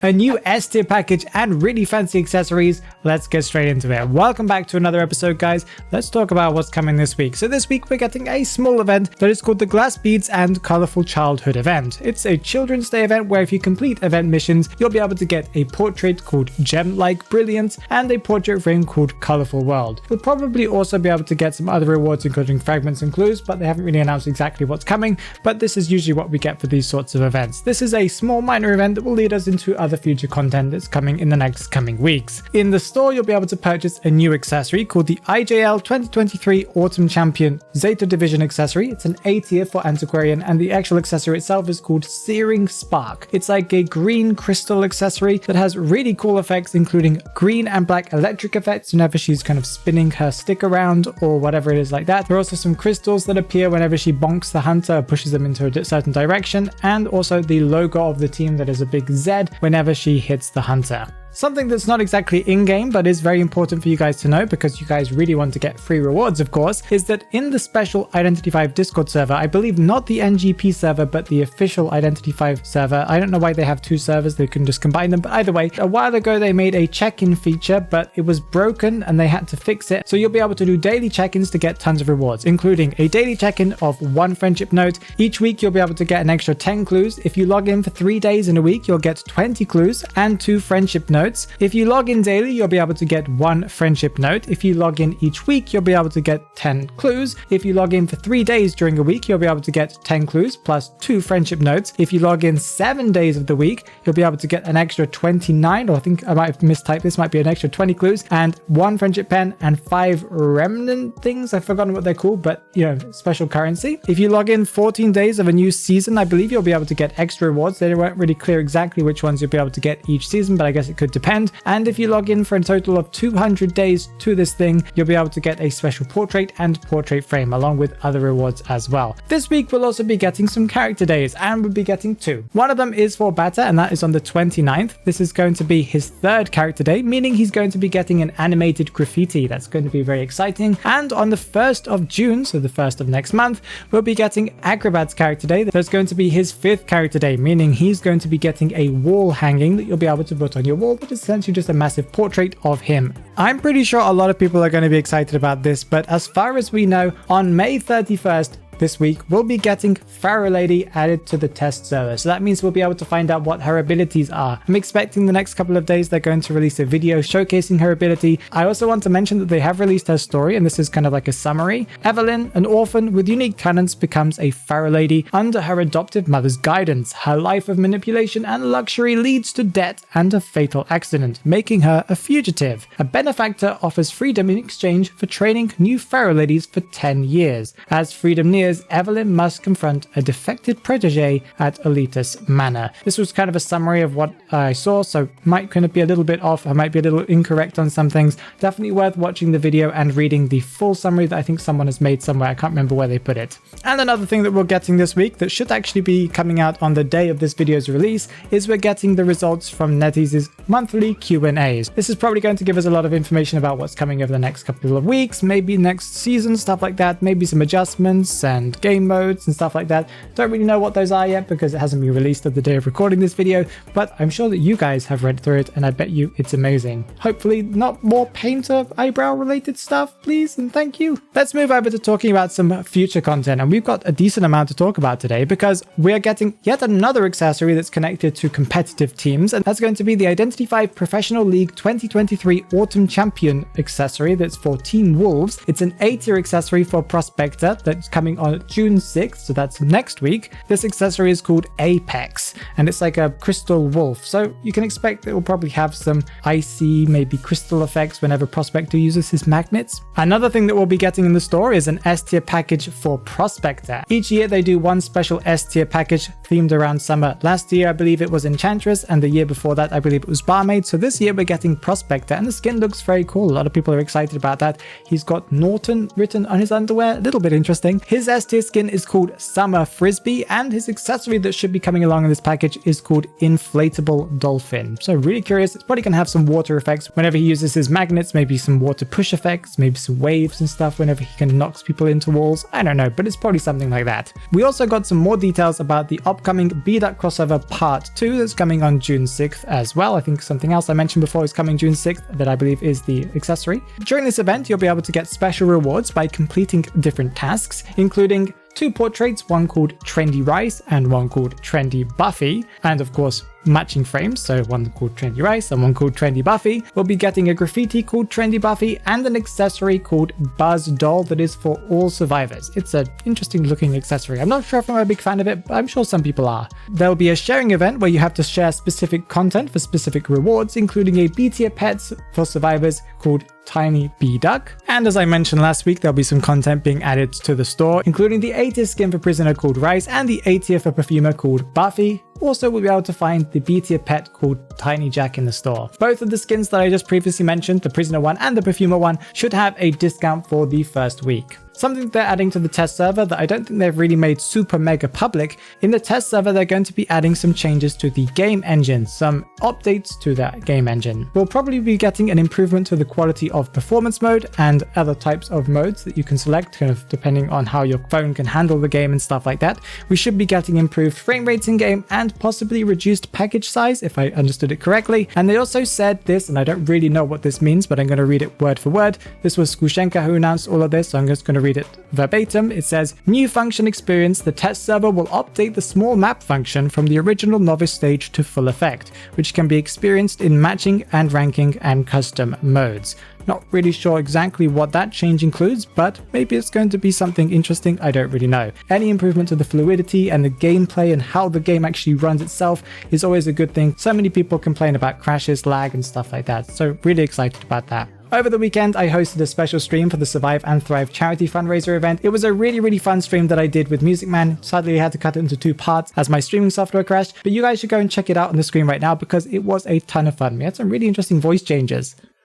A new S tier package and really fancy accessories. Let's get straight into it. Welcome back to another episode, guys. Let's talk about what's coming this week. So this week we're getting a small event that is called the Glass Beads and Colorful Childhood event. It's a Children's Day event where if you complete event missions, you'll be able to get a portrait called Gem-like Brilliance and a portrait frame called Colorful World. You'll probably also be able to get some other rewards including fragments and clues, but they haven't really announced exactly what's coming, but this is usually what we get for these sorts of events. This is a small minor event that will lead us into other future content that's coming in the coming weeks. In the store, you'll be able to purchase a new accessory called the IJL 2023 Autumn Champion ZETA Division accessory. It's an A tier for Antiquarian, and the actual accessory itself is called Searing Spark. It's like a green crystal accessory that has really cool effects, including green and black electric effects whenever she's kind of spinning her stick around or whatever it is like that. There are also some crystals that appear whenever she bonks the hunter or pushes them into a certain direction, and also the logo of the team that is a big Z whenever she hits the hunter. Something that's not exactly in-game, but is very important for you guys to know because you guys really want to get free rewards, of course, is that in the special Identity 5 Discord server, I believe not the NGP server, but the official Identity 5 server. I don't know why they have two servers, they can just combine them, but either way, a while ago they made a check-in feature, but it was broken and they had to fix it. So you'll be able to do daily check-ins to get tons of rewards, including a daily check-in of 1 friendship note. Each week you'll be able to get an extra 10 clues. If you log in for 3 days in a week, you'll get 20 clues and 2 friendship notes. If you log in daily, you'll be able to get 1 friendship note. If you log in each week, you'll be able to get 10 clues. If you log in for 3 days during a week, you'll be able to get 10 clues plus 2 friendship notes. If you log in 7 days of the week, you'll be able to get an extra 29, or I think I might have mistyped, this might be an extra 20 clues, and 1 friendship pen and 5 remnant things. I've forgotten what they're called, but you know, special currency. If you log in 14 days of a new season, I believe you'll be able to get extra rewards. They weren't really clear exactly which ones you'll be able to get each season, but I guess it could depend. And if you log in for a total of 200 days to this thing, you'll be able to get a special portrait and portrait frame along with other rewards as well. This week we'll also be getting some character days, and we'll be getting 2. One of them is for Bata, and that is on the 29th. This is going to be his 3rd character day, meaning he's going to be getting an animated graffiti. That's going to be very exciting. And on the 1st of June, so the 1st of next month, we'll be getting Acrobat's character day. That's going to be his 5th character day, meaning he's going to be getting a wall hanging that you'll be able to put on your wall, that is essentially just a massive portrait of him. I'm pretty sure a lot of people are going to be excited about this, but as far as we know, on May 31st, this week, we'll be getting Faro Lady added to the test server. So that means we'll be able to find out what her abilities are. I'm expecting the next couple of days they're going to release a video showcasing her ability. I also want to mention that they have released her story, and this is kind of like a summary. Evelyn, an orphan with unique talents, becomes a Faro Lady under her adoptive mother's guidance. Her life of manipulation and luxury leads to debt and a fatal accident, making her a fugitive. A benefactor offers freedom in exchange for training new Faro Ladies for 10 years. As freedom nears, Evelyn must confront a defected protege at Elitas Manor. This was kind of a summary of what I saw, so might kind of be a little bit off. I might be a little incorrect on some things. Definitely worth watching the video and reading the full summary that I think someone has made somewhere. I can't remember where they put it. And another thing that we're getting this week that should actually be coming out on the day of this video's release is we're getting the results from NetEase's monthly Q&As. This is probably going to give us a lot of information about what's coming over the next couple of weeks, maybe next season, stuff like that, maybe some adjustments and game modes and stuff like that. Don't really know what those are yet because it hasn't been released at the day of recording this video, but I'm sure that you guys have read through it and I bet you it's amazing. Hopefully not more painter eyebrow related stuff, please and thank you. Let's move over to talking about some future content, and we've got a decent amount to talk about today because we're getting yet another accessory that's connected to competitive teams, and that's going to be the Identity 5 Professional League 2023 Autumn Champion accessory that's for Team Wolves. It's an A tier accessory for Prospector that's coming on June 6th, so that's next week. This accessory is called Apex, and it's like a crystal wolf, so you can expect it will probably have some icy, maybe crystal effects whenever Prospector uses his magnets. Another thing that we'll be getting in the store is an S tier package for Prospector. Each year they do one special S tier package themed around summer. Last year I believe it was Enchantress, and the year before that I believe it was Barmaid. So this year we're getting Prospector, and the skin looks very cool. A lot of people are excited about that. He's got Norton written on his underwear, a little bit interesting. His S tier skin is called Summer Frisbee, and his accessory that should be coming along in this package is called Inflatable Dolphin. So really curious. It's probably going to have some water effects whenever he uses his magnets, maybe some water push effects, maybe some waves and stuff whenever he can knock people into walls. I don't know, but it's probably something like that. We also got some more details about the upcoming B-Duck crossover part 2 that's coming on June 6th as well. I think something else I mentioned before is coming June 6th that I believe is the accessory. During this event, you'll be able to get special rewards by completing different tasks, including 2 portraits, one called Trendy Rice and one called Trendy Buffy, and of course matching frames, so one called Trendy Rice and one called Trendy Buffy. We'll be getting a graffiti called Trendy Buffy and an accessory called Buzz Doll that is for all survivors. It's an interesting looking accessory. I'm not sure if I'm a big fan of it, but I'm sure some people are. There'll be a sharing event where you have to share specific content for specific rewards, including a B tier pets for survivors called Tiny Bee Duck. And as I mentioned last week, there'll be some content being added to the store, including the A tier skin for prisoner called Rice and the A tier for perfumer called Buffy. Also, we'll be able to find the B tier pet called Tiny Jack in the store. Both of the skins that I just previously mentioned, the prisoner one and the perfumer one, should have a discount for the first week. Something they're adding to the test server that I don't think they've really made super mega public. In the test server, they're going to be adding some changes to the game engine, some updates to that game engine. We'll probably be getting an improvement to the quality of performance mode and other types of modes that you can select, kind of depending on how your phone can handle the game and stuff like that. We should be getting improved frame rates in game and possibly reduced package size, if I understood it correctly. And they also said this, and I don't really know what this means, but I'm going to read it word for word. This was Skushenka who announced all of this, so I'm just going to read it verbatim. It says, new function experience, the test server will update the small map function from the original novice stage to full effect, which can be experienced in matching and ranking and custom modes. Not really sure exactly what that change includes, but maybe it's going to be something interesting. I don't really know. Any improvement to the fluidity and the gameplay and how the game actually runs itself is always a good thing. So many people complain about crashes, lag and stuff like that. So really excited about that. Over the weekend, I hosted a special stream for the Survive and Thrive charity fundraiser event. It was a really fun stream that I did with Music Man. Sadly, I had to cut it into 2 parts as my streaming software crashed, but you guys should go and check it out on the screen right now because it was a ton of fun. We had some really interesting voice changes.